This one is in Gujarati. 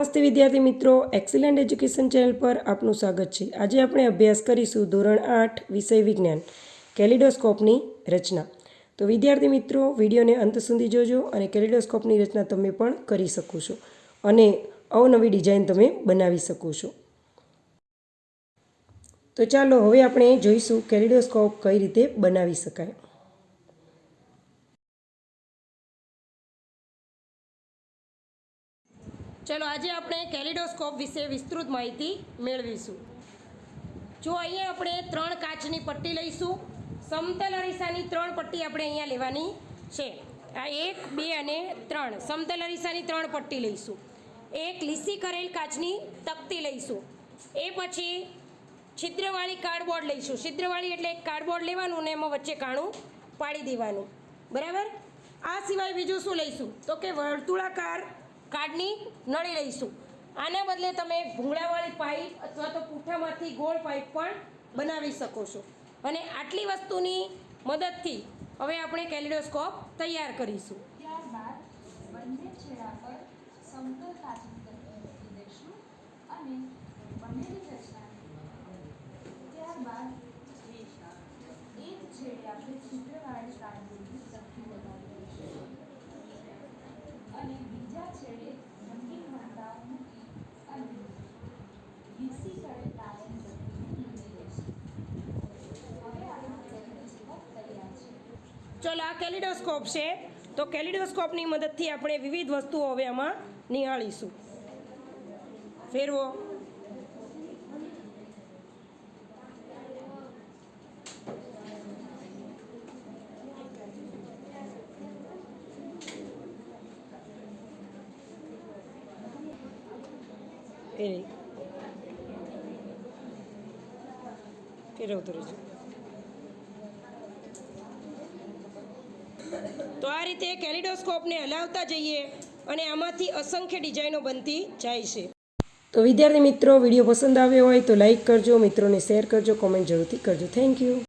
નમસ્તે વિદ્યાર્થી મિત્રો, એક્સિલન્ટ એજ્યુકેશન ચેનલ પર આપનું સ્વાગત છે। આજે આપણે અભ્યાસ કરીશું ધોરણ 8 વિષય વિજ્ઞાન કેલિડોસ્કોપની રચના। તો વિદ્યાર્થી મિત્રો, વિડીયોને અંત સુધી જોજો અને કેલિડોસ્કોપની રચના તમે પણ કરી શકો છો અને અવનવી ડિઝાઇન તમે બનાવી શકો છો। તો ચાલો હવે આપણે જોઈશું કેલિડોસ્કોપ કઈ રીતે બનાવી શકાય। चलो आज આપણે કેલિડોસ્કોપ વિશે વિસ્તૃત માહિતી મેળવીશું। જો અહીંયા આપણે 3 કાચની પટ્ટી લઈશું। સમતલ અરીસાની 3 પટ્ટી આપણે અહીંયા લેવાની છે। આ 1 2 અને 3 સમતલ અરીસાની 3 પટ્ટી લઈશું। એક લીસી કરેલ કાચની તકતી લઈશું। એ પછી છિદ્રવાળી કાર્ડબોર્ડ લઈશું। છિદ્રવાળી એટલે એક કાર્ડબોર્ડ લેવાનું ને એમાં વચ્ચે કાણું પાડી દેવાનું, બરાબર। આ સિવાય બીજું શું લઈશું તો કે વર્તુળાકાર કાર્ડની નળી લઈશું। આના બદલે તમે ભૂંગળાવાળી પાઇપ અથવા તો પૂંઠામાંથી ગોળ પાઇપ પણ બનાવી શકો છો। અને આટલી વસ્તુની મદદથી હવે આપણે કેલિડોસ્કોપ તૈયાર કરીશું। ત્યારબાદ બંને છેડા પર સમતલ કાચની તકતી મૂકી દઈશું અને બનેલી રચનાને ત્યારબાદ એક છેડે આપણે છિદ્રવાળી કાર્ડબોર્ડની તકતી લગાવી દઈશું અને બીજા છેડે રંગીન વણતાઓ મૂકી અને લીસી કરેલ કાચની તકતી મૂકી દઈશું। હવે આપણો કેલિડોસ્કોપ તૈયાર છે। ચલો, આ કેલિડોસ્કોપ છે। તો કેલિડોસ્કોપની મદદથી આપણે વિવિધ વસ્તુઓ હવે આમાં નિહાળીશું। ફેરવો, ફેરવતો રહેજો। તો આ રીતે કેલિડોસ્કોપને હલાવતા જઈએ અને આમાંથી અસંખ્ય ડિઝાઇનો બનતી જાય છે। તો વિદ્યાર્થી મિત્રો, વિડીયો પસંદ આવ્યો હોય તો લાઈક કરજો, મિત્રોને શેર કરજો, કોમેન્ટ જરૂરથી કરજો। Thank you.